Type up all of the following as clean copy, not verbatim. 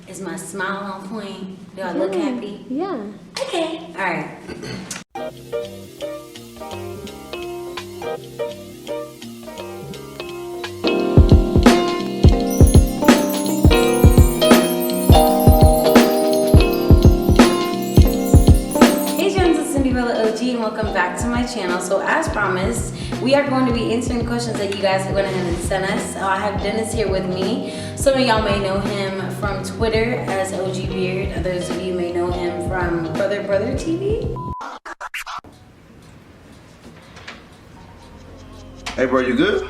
Is my smile on point? Do I look happy? Yeah. Okay. All right. Hey friends, it's Cindyrella OG and welcome back to my channel. So as promised, we are going to be answering questions that you guys went ahead and sent us. So I have Dennis here with me. Some of y'all may know him from Twitter as OG Beard. Others of you may know him from Brother TV. Hey bro, you good?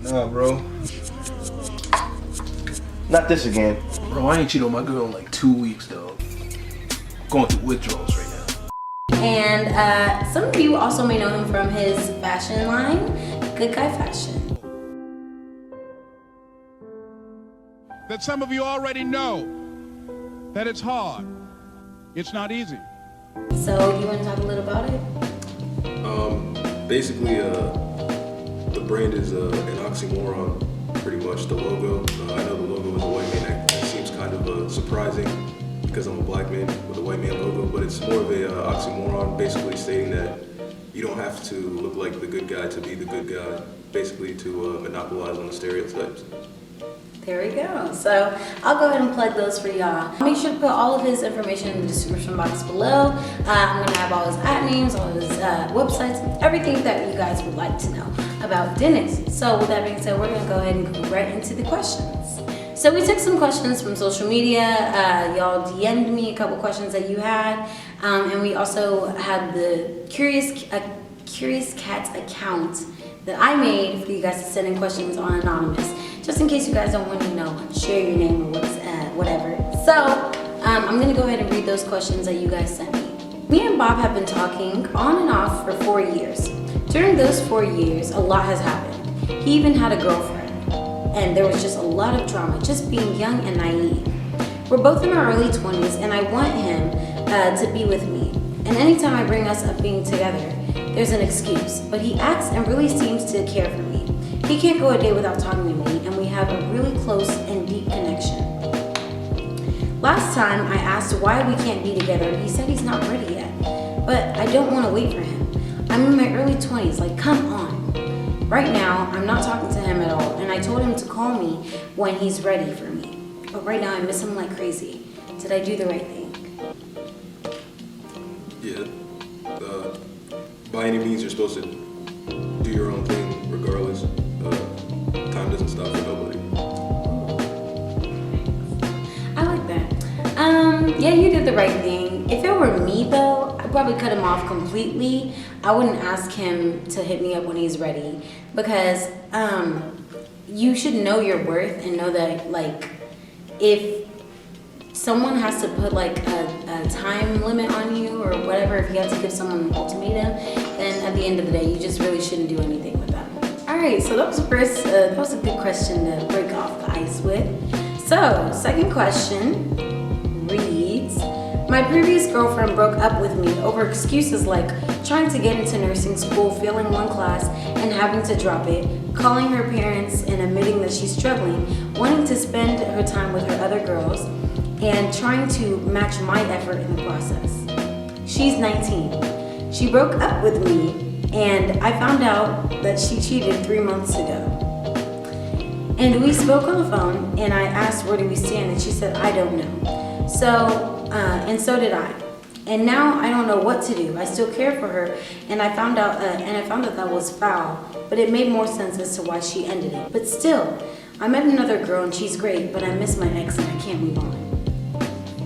Nah, bro. Not this again. Bro, I ain't cheated on my girl in like 2 weeks, though. Going through withdrawals right now. And some of you also may know him from his fashion line, Good Guy Fashion. That some of you already know that it's hard. It's not easy. So you want to talk a little about it? Basically, the brand is an oxymoron, pretty much. The logo, I know the logo is a white man. That seems kind of surprising because I'm a black man with a white man logo, but it's more of a oxymoron, basically stating that you don't have to look like the good guy to be the good guy, basically to monopolize on the stereotypes. There we go. So I'll go ahead and plug those for y'all. Make sure to put all of his information in the description box below. I'm going to have all his ad names, all his websites, everything that you guys would like to know about Dennis. So with that being said, we're going to go ahead and go right into the questions. So we took some questions from social media. Y'all DM'd me a couple questions that you had. And we also had the Curious Cat account that I made for you guys to send in questions on anonymous. Just in case you guys don't want to, share your name or whatever. So, I'm gonna go ahead and read those questions that you guys sent me. Me and Bob have been talking on and off for 4 years. During those 4 years, a lot has happened. He even had a girlfriend, and there was just a lot of drama, just being young and naive. We're both in our early 20s, and I want him to be with me. And anytime I bring us up being together, there's an excuse, but he acts and really seems to care for me. He can't go a day without talking to me, and we have a really close and deep connection. Last time I asked why we can't be together, he said he's not ready yet, but I don't want to wait for him. I'm in my early 20s, like come on. Right now, I'm not talking to him at all, and I told him to call me when he's ready for me. But right now, I miss him like crazy. Did I do the right thing? Yeah. By any means, you're supposed to do your own thing, regardless. Time doesn't stop for nobody. I like that. Yeah, you did the right thing. If it were me though, I'd probably cut him off completely. I wouldn't ask him to hit me up when he's ready because you should know your worth and know that like if someone has to put like a time limit on you or whatever, if you have to give someone an ultimatum, then at the end of the day, you just really shouldn't do anything with them. All right, so that was that was a good question to break off the ice with. So, second question reads, my previous girlfriend broke up with me over excuses like trying to get into nursing school, failing one class, and having to drop it, calling her parents and admitting that she's struggling, wanting to spend her time with her other girls, and trying to match my effort in the process. She's 19. She broke up with me, and I found out that she cheated 3 months ago. And we spoke on the phone, and I asked where do we stand, and she said, I don't know. So, and so did I. And now I don't know what to do. I still care for her, and I found out that was foul, but it made more sense as to why she ended it. But still, I met another girl, and she's great, but I miss my ex, and I can't move on.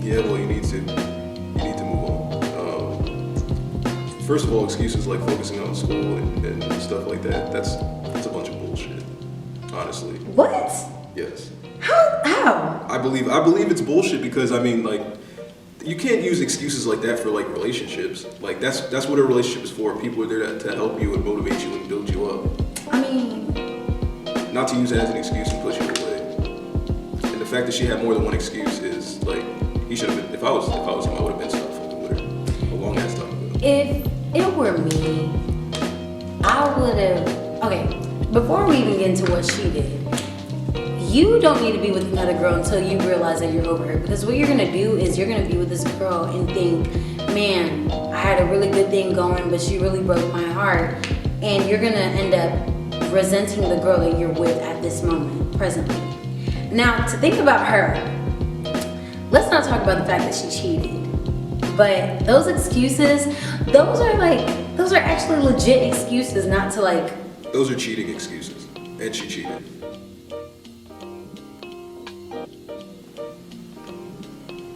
Yeah, well, you need to move on. First of all, excuses like focusing on school and stuff like that's a bunch of bullshit. Honestly. What? Yes. How? I believe it's bullshit because I mean like you can't use excuses like that for like relationships. Like that's what a relationship is for. People are there to help you and motivate you and build you up. I mean, not to use it as an excuse and push you away. And the fact that she had more than one excuse is like he should have been. If I was him, I would have been stuck fucking with her a long ass time ago. it were me, I would have, okay, before we even get into what she did, you don't need to be with another girl until you realize that you're over her. Because what you're gonna do is you're gonna be with this girl and think, man, I had a really good thing going, but she really broke my heart. And you're gonna end up resenting the girl that you're with at this moment, presently. Now, to think about her, let's not talk about the fact that she cheated. But those excuses, those are actually legit excuses, not to like. Those are cheating excuses, and she cheated.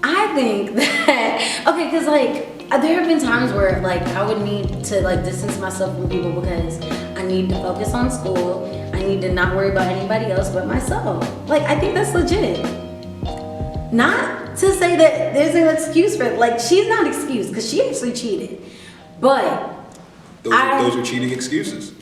I think that, okay, because like, there have been times where like I would need to like distance myself from people because I need to focus on school. I need to not worry about anybody else but myself. Like, I think that's legit. Not to say that there's an excuse for it. Like, she's not excused because she actually cheated. But those are cheating excuses.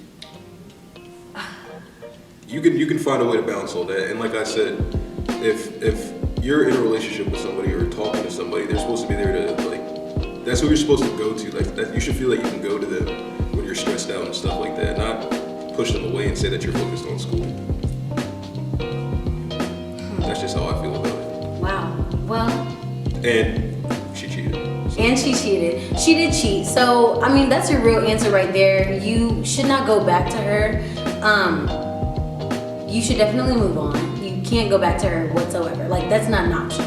You can find a way to balance all that. And like I said, if you're in a relationship with somebody or talking to somebody, they're supposed to be there to like. That's who you're supposed to go to. Like that, you should feel like you can go to them when you're stressed out and stuff like that. Not push them away and say that you're focused on school. That's just how I feel about it. wow. Well. And she cheated. So. And she cheated. She did cheat. So, I mean, that's your real answer right there. You should not go back to her. You should definitely move on. You can't go back to her whatsoever. Like, that's not an option.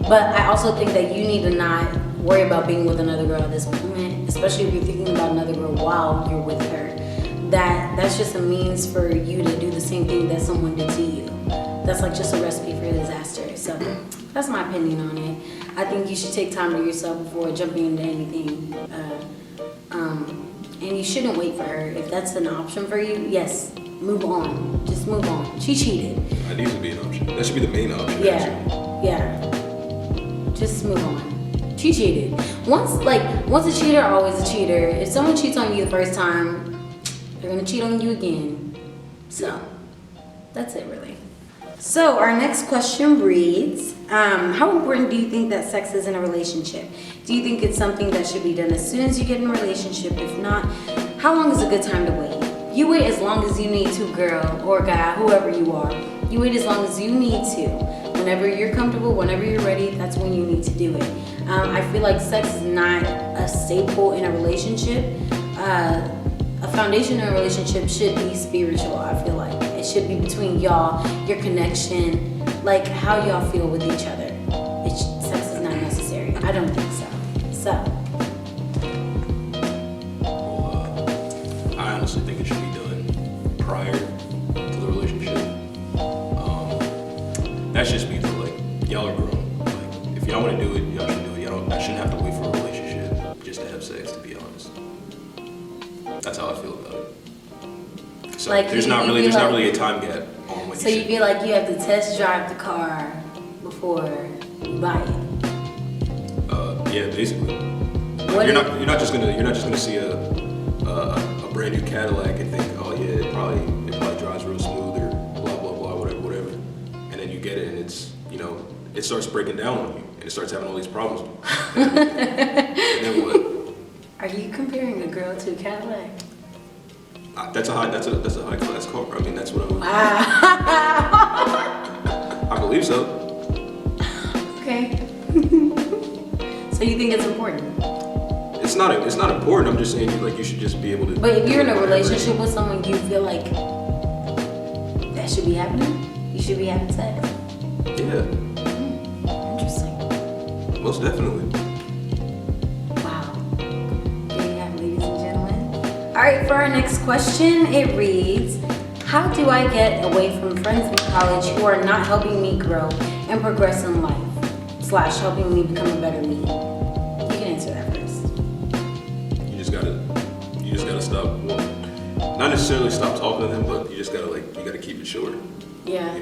But I also think that you need to not worry about being with another girl at this moment, especially if you're thinking about another girl while you're with her. That's just a means for you to do the same thing that someone did to you. That's like just a recipe for disaster. So that's my opinion on it. I think you should take time to yourself before jumping into anything. And you shouldn't wait for her. If that's an option for you, yes, move on. Just move on. She cheated. That needs to be an option. That should be the main option. Yeah, actually. yeah. Just move on. She cheated. Once a cheater, always a cheater. If someone cheats on you the first time, they're gonna cheat on you again. So, that's it really. So our next question reads, how important do you think that sex is in a relationship? Do you think it's something that should be done as soon as you get in a relationship? If not, how long is a good time to wait? You wait as long as you need to, girl or guy, whoever you are. You wait as long as you need to. Whenever you're comfortable, whenever you're ready, that's when you need to do it. I feel like sex is not a staple in a relationship. A foundation in a relationship should be spiritual, I feel like. It should be between y'all, your connection, like how y'all feel with each other. Sex is not necessary. I don't think so. So. Well, I honestly think it should be done prior to the relationship. That's just me though, like, y'all are grown. Like, if y'all want to do it, y'all should do it. I shouldn't have to wait for a relationship just to have sex, to be honest. That's how I feel about it. So Like there's not really a time gap on when So you feel like you have to test drive the car before you buy it? Yeah, basically. Like, you're not just gonna see a brand new Cadillac and think, oh yeah, it probably drives real smooth or blah blah blah whatever, and then you get it and it's it starts breaking down on you and it starts having all these problems. And then what? Are you comparing a girl to a Cadillac? That's a high class car. I mean, that's what I'm. Wow. I believe so. Okay. So you think it's important? It's not important. I'm just saying you should just be able to. But if you're in a relationship with someone, you feel like that should be happening? You should be having sex? Yeah. Interesting. Most definitely. Wow. There you have it, ladies and gentlemen. All right, for our next question, it reads, how do I get away from friends in college who are not helping me grow and progress in life, / helping me become a better me? You can answer that first. You just gotta stop. Well, not necessarily stop talking to them, but you gotta keep it short. Yeah.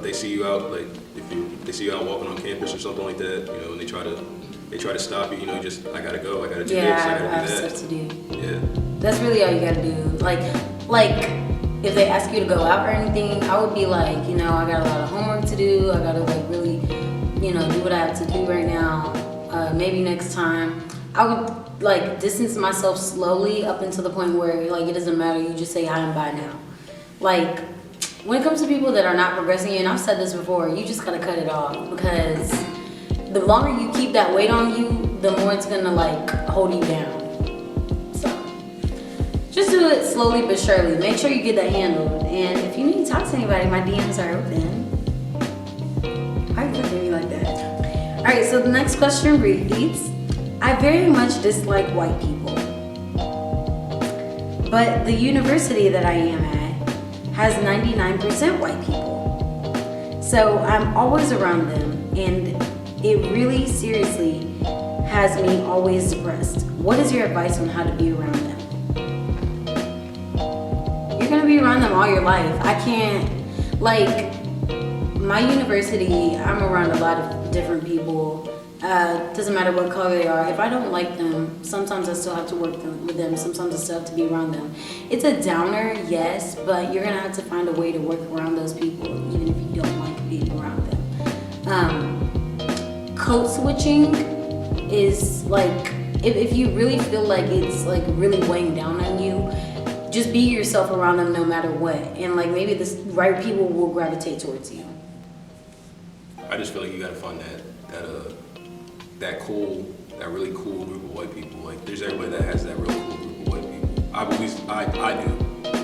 They see you out, like if they see you out walking on campus or something like that, and they try to stop you. I gotta go. I gotta do this. I I gotta have do that. stuff to do. Yeah. That's really all you gotta do. Like if they ask you to go out or anything, I would be like, I got a lot of homework to do. I gotta really, do what I have to do right now. Maybe next time. I would like distance myself slowly up until the point where like it doesn't matter, you just say hi and bye now. Like when it comes to people that are not progressing, and I've said this before, you just gotta cut it off, because the longer you keep that weight on you, the more it's gonna like hold you down. So just do it slowly but surely. Make sure you get that handled. And if you need to talk to anybody, my DMs are open. Why are you looking at me like that? All right, so the next question reads, I very much dislike white people, but the university that I am at has 99% white people. So I'm always around them, and it really seriously has me always depressed. What is your advice on how to be around them? You're gonna be around them all your life. I can't, like, my university, I'm around a lot of different people. Doesn't matter what color they are. If I don't like them, sometimes I still have to work with them. Sometimes I still have to be around them. It's a downer, yes, but you're gonna have to find a way to work around those people, even if you don't like being around them. Code switching is like, if you really feel like it's like really weighing down on you, just be yourself around them no matter what. And like maybe the right people will gravitate towards you. I just feel like you gotta find that really cool group of white people. Like there's everybody that has that real cool group of white people. I do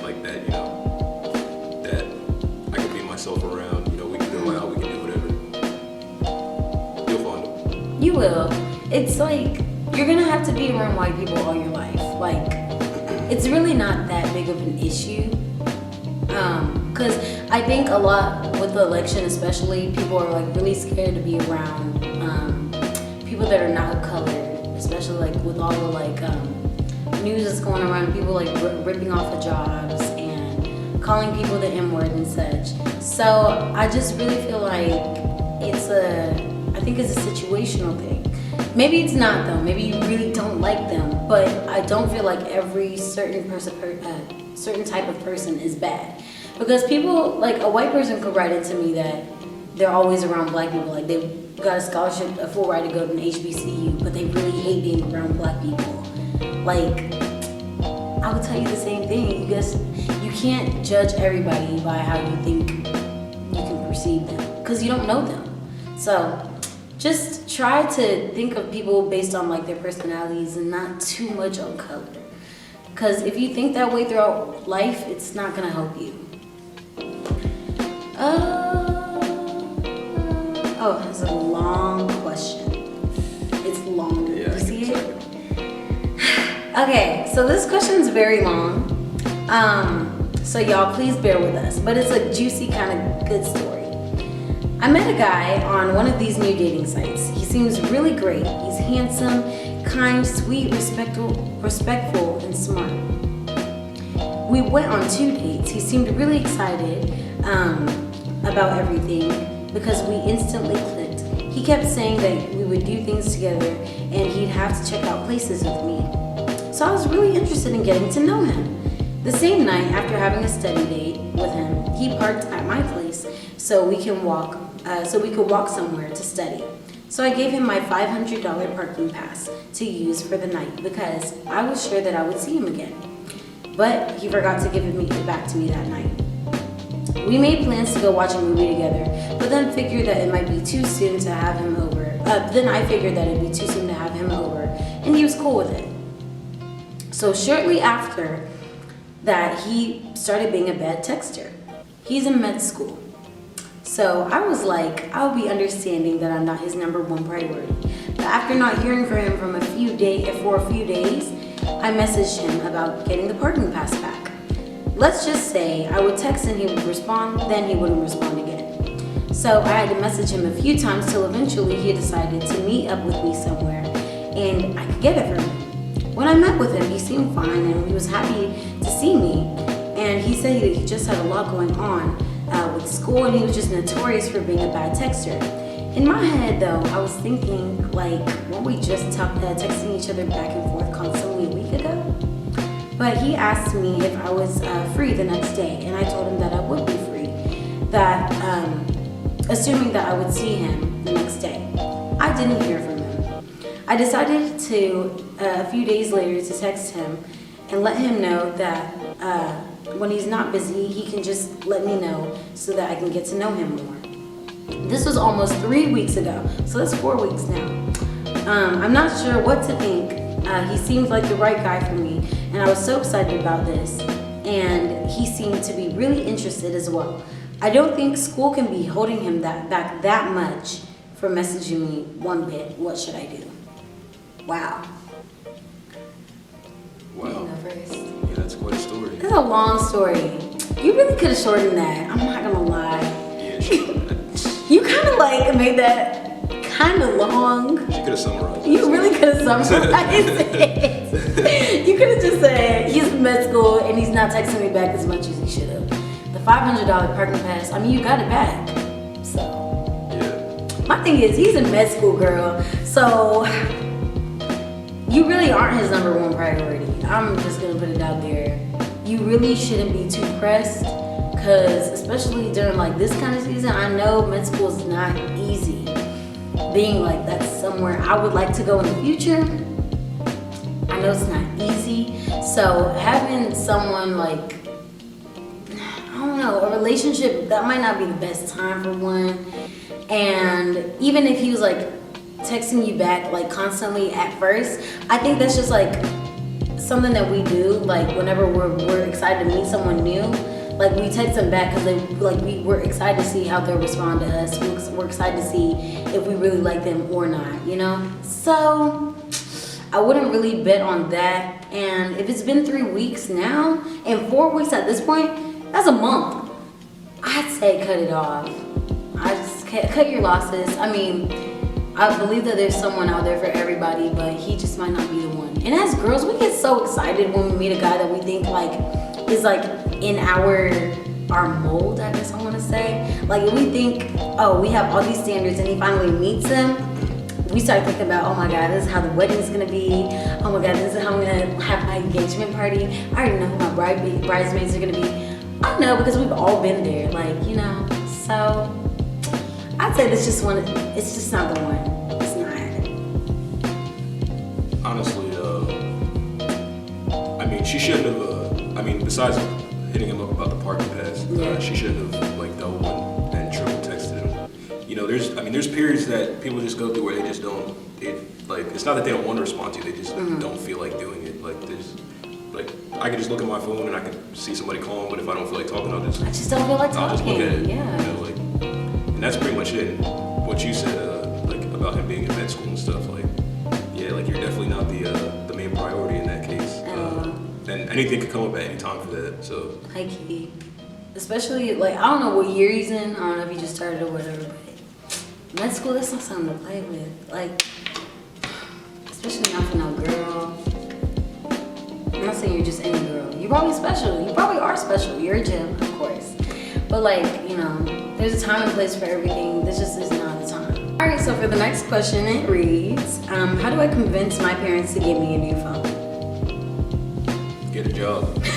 like that, you know, that I can be myself around, you know, we can go out, we can do whatever. You'll find them. You will. It's like, you're gonna have to be around white people all your life. Like, it's really not that big of an issue. Cause I think a lot with the election especially, people are like really scared to be around people that are not colored, especially like with all the like news that's going around, people like ripping off of jobs and calling people the N-word and such. So I just really feel like I think it's a situational thing. Maybe it's not though, maybe you really don't like them, but I don't feel like every certain type of person is bad. Because people, like a white person could write into me that they're always around black people, like they got a scholarship, a full ride to go to an HBCU, but they really hate being around black people. Like, I would tell you the same thing. You can't judge everybody by how you think you can perceive them, because you don't know them. So just try to think of people based on like their personalities and not too much on color. Because if you think that way throughout life, it's not gonna help you. Oh, that's a long question. It's longer. Yeah, You see it? Okay, so this question's very long. So y'all please bear with us, but it's a juicy kind of good story. I met a guy on one of these new dating sites. He seems really great. He's handsome, kind, sweet, respectful, and smart. We went on 2 dates. He seemed really excited about everything because we instantly clicked. He kept saying that we would do things together and he'd have to check out places with me. So I was really interested in getting to know him. The same night, after having a study date with him, he parked at my place so we could walk somewhere to study. So I gave him my $500 parking pass to use for the night because I was sure that I would see him again. But he forgot to give it back to me that night. We made plans to go watch a movie together, but then figured that it might be too soon to have him over. Then I figured that it'd be too soon to have him over, and he was cool with it. So shortly after that, he started being a bad texter. He's in med school. So I was like, I'll be understanding that I'm not his #1 priority. But after not hearing from him for a few days, I messaged him about getting the parking pass back. Let's just say I would text and he would respond, then he wouldn't respond again. So I had to message him a few times till eventually he decided to meet up with me somewhere and I could get it from him. When I met with him, he seemed fine and he was happy to see me. And he said that he just had a lot going on with school and he was just notorious for being a bad texter. In my head though, I was thinking like, weren't we just texting each other back and forth constantly a week ago? But he asked me if I was free the next day, and I told him that I would be free, that assuming that I would see him the next day. I didn't hear from him. I decided to, a few days later, to text him and let him know that when he's not busy, he can just let me know so that I can get to know him more. This was almost 3 weeks ago, so that's 4 weeks now. I'm not sure what to think. He seems like the right guy for me, and I was so excited about this. And he seemed to be really interested as well. I don't think school can be holding him back that much for messaging me one bit. What should I do? Wow. Wow. You go first. Yeah, that's quite a story. It's a long story. You really could have shortened that. I'm not gonna lie. Yeah, she You kind of like made that kind of long. could have summarized it. You really could have summarized it. You could have just said he's in med school and he's not texting me back as much as he should have. The $500 parking pass, I mean, you got it back. So, Yeah. my thing is, he's in med school, girl. So, you really aren't his number one priority. I'm just gonna put it out there. You really shouldn't be too pressed, because especially during like this kind of season, I know med school is not easy. Being like that's somewhere I would like to go in the future. I know it's not easy. So having someone like, I don't know, a relationship, that might not be the best time for one. And even if he was like texting you back like constantly at first, I think that's just like something that we do, like whenever we're excited to meet someone new, like we text them back because we're excited to see how they'll respond to us. We're excited to see if we really like them or not, you know? So I wouldn't really bet on that. And if it's been 3 weeks now and 4 weeks at this point, that's a month. I'd say cut it off. I just cut your losses. I mean, I believe that there's someone out there for everybody, but he just might not be the one. And as girls, we get so excited when we meet a guy that we think like is like in our mold, I guess I want to say. Like if we think, oh, we have all these standards, and he finally meets them, we start thinking about, oh my God, this is how the wedding is gonna be. Oh my God, this is how I'm gonna have my engagement party. I already know who my bridesmaids are gonna be. I know because we've all been there, like, you know. So I'd say this just one. It's just not the one. It's not. Honestly, I mean, she shouldn't have. I mean, besides hitting him up about the parking pass, she shouldn't have like double and triple texted him. You know, there's periods that people just go through where they just don't. It's not that they don't want to respond to you, they just don't feel like doing it. I could just look at my phone and I could see somebody calling, but if I don't feel like talking, I just don't feel like talking. I'll just look at it. Yeah. You know, and that's pretty much it. And what you said, about him being in med school and stuff, you're definitely not the main priority in that case. And anything could come up at any time for that. So. High key. Especially I don't know what year he's in. I don't know if he just started or whatever. But med school, that's not something to play with. Especially not for no girl. I'm not saying you're just any girl. You're probably special. You probably are special. You're a gem, of course. But there's a time and place for everything. This just is not the time. All right, so for the next question, it reads, how do I convince my parents to get me a new phone? Get a job. That's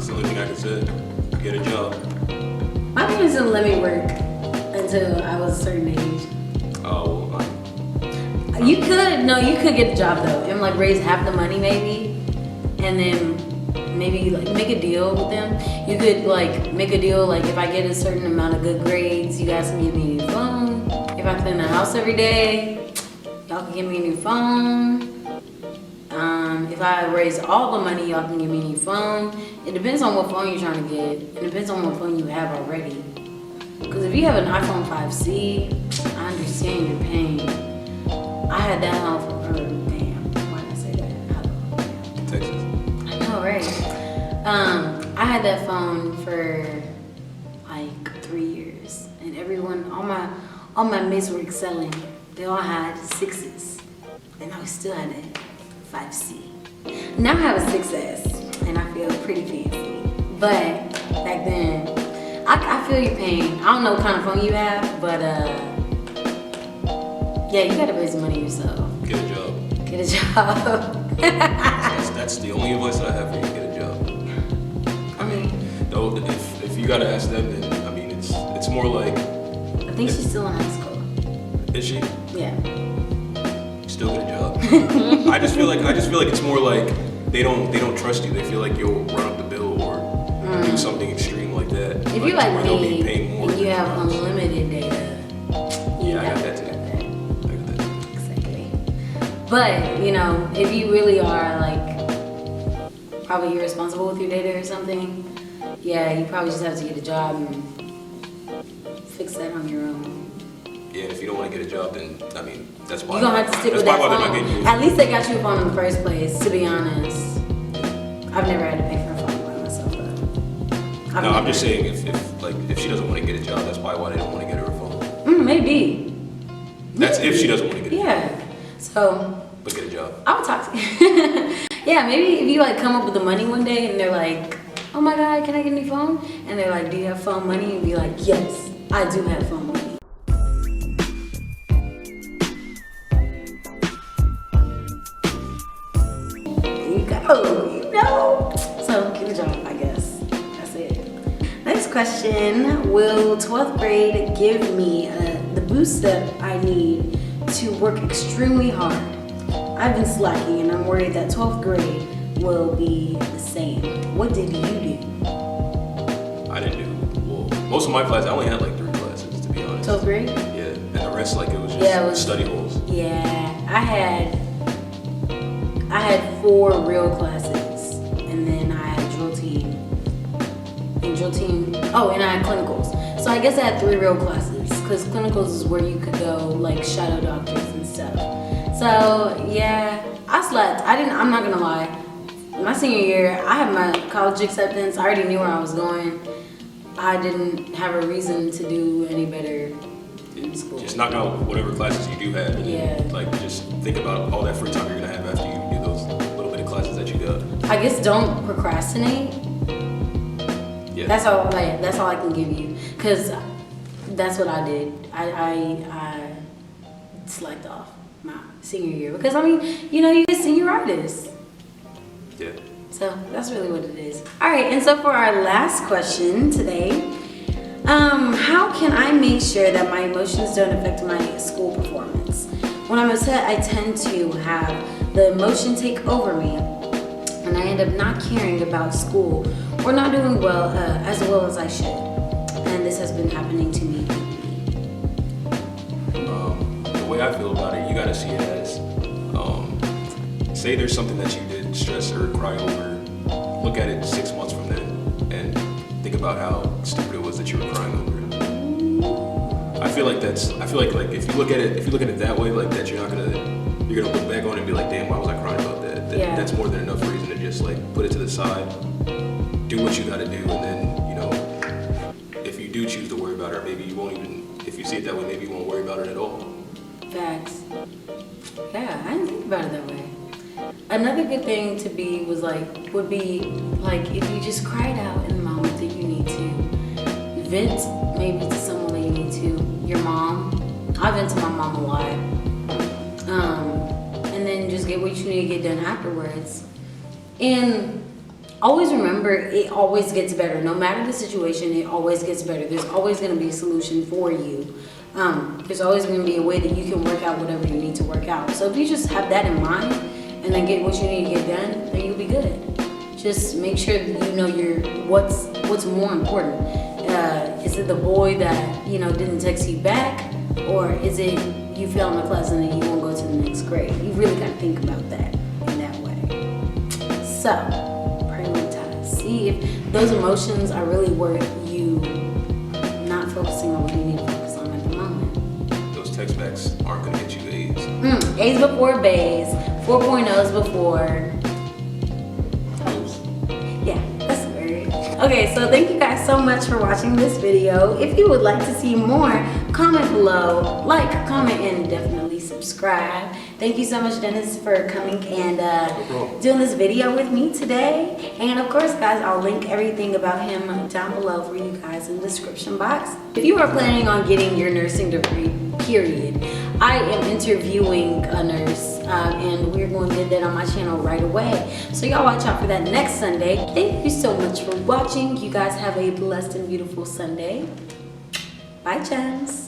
the only thing I can say. Get a job. My parents didn't let me work until I was a certain age. Oh, well, you could get a job though and raise half the money maybe, and then maybe make a deal with them. You could make a deal if I get a certain amount of good grades, you guys can give me a new phone. If I clean the house every day, y'all can give me a new phone. If I raise all the money, y'all can give me a new phone. It depends on what phone you're trying to get. It depends on what phone you have already. Because if you have an iPhone 5C, I understand your pain. I had that phone for, damn, why did I say that? Texas. I know, right? I had that phone for 3 years, and all my mates were excelling. They all had 6s, and I still had a 5C. Now I have a 6S, and I feel pretty fancy. But back then, I feel your pain. I don't know what kind of phone you have, but yeah, you gotta raise the money yourself. Get a job. Get a job. That's the only advice that I have for you. Get a job. I mean, though, if you gotta ask them, then it's more like. I think she's still in high school. Is she? Yeah. Still get a job. I just feel like it's more like they don't trust you. They feel like you'll run up the bill or do something extreme like that. If you like where they'll be me paying more and you than have others. unlimited data, Yeah, I got that too. I got that too. Exactly. But, you know, if you really are like probably irresponsible with your data or something, yeah, you probably just have to get a job and fix that on your own. Yeah, and if you don't want to get a job, then I mean that's why You're gonna have to stick with that phone. At least they got you a phone in the first place, to be honest. I've never had to pay for a phone by myself though. No, I'm just saying if she doesn't want to get a job, that's probably why they don't want to get her a phone. Maybe. That's if she doesn't want to get a job. Yeah. So But get a job. I would talk to you. Yeah, maybe if you like come up with the money one day and they're like, oh my God, can I get a new phone? And they're like, do you have phone money? And be like, yes, I do have phone money. There you go, you know. So get a job, I guess. That's it. Next question, will 12th grade give me the boost that I need to work extremely hard? I've been slacking and I'm worried that 12th grade will be the same. What did you do? I didn't do well. Most of my classes, I only had like 3 classes to be honest. 12th grade? Yeah, and the rest like it was just Yeah, it was- study halls. Yeah, I had 4 real classes and then I had drill team. And I had clinicals. So I guess I had 3 real classes because clinicals is where you could go like shadow doctors and stuff. So yeah, I slept. I'm not gonna lie. My senior year, I had my college acceptance. I already knew where I was going. I didn't have a reason to do any better in school. Just knock out whatever classes you do have. And Yeah. then, like just think about all that free time you're gonna have after you do those little bit of classes that you got. I guess don't procrastinate. Yeah. That's all I can give you, cause that's what I did. I slacked off my senior year because I mean, you know, you get senioritis. Yeah. So that's really what it is. All right, and so for our last question today, how can I make sure that my emotions don't affect my school performance? When I'm upset, I tend to have the emotion take over me, and I end up not caring about school or not doing well as well as I should. And this has been happening to me. The way I feel about it, you gotta see it as, say there's something that you did stress or cry over, look at it 6 months from then and think about how stupid it was that you were crying over it. I feel like if you look at it that way, like that you're gonna look back on it and be like, damn, why was I crying about that? Yeah. That's more than enough reason to just like put it to the side, do what you gotta do, and then, you know, if you do choose to worry about it, or maybe you won't even, if you see it that way, maybe you won't worry about it at all. Facts. Yeah, I didn't think about it that way. Another good thing would be like if you just cried out in the moment that you need to. Vent maybe to someone that you need to. Your mom. I vent to my mom a lot. And then just get what you need to get done afterwards. And always remember, it always gets better. No matter the situation, it always gets better. There's always going to be a solution for you. There's always going to be a way that you can work out whatever you need to work out. So if you just have that in mind and then get what you need to get done, then you'll be good. Just make sure that you know what's more important. Is it the boy that, you know, didn't text you back, or is it you failed in a class and then you won't go to the next grade? You really got to think about that in that way. So prioritize. See if those emotions are really worth you not focusing on what you need to focus on at the moment. Those text backs aren't gonna get you A's. A's before B's, 4.0s before. Yeah, that's weird. Okay, so thank you guys so much for watching this video. If you would like to see more, comment below, like, comment, and definitely subscribe. Thank you so much, Dennis, for coming and doing this video with me today. And of course, guys, I'll link everything about him down below for you guys in the description box. If you are planning on getting your nursing degree, period, I am interviewing a nurse and we're going to get that on my channel right away. So y'all watch out for that next Sunday. Thank you so much for watching. You guys have a blessed and beautiful Sunday. Bye, chums.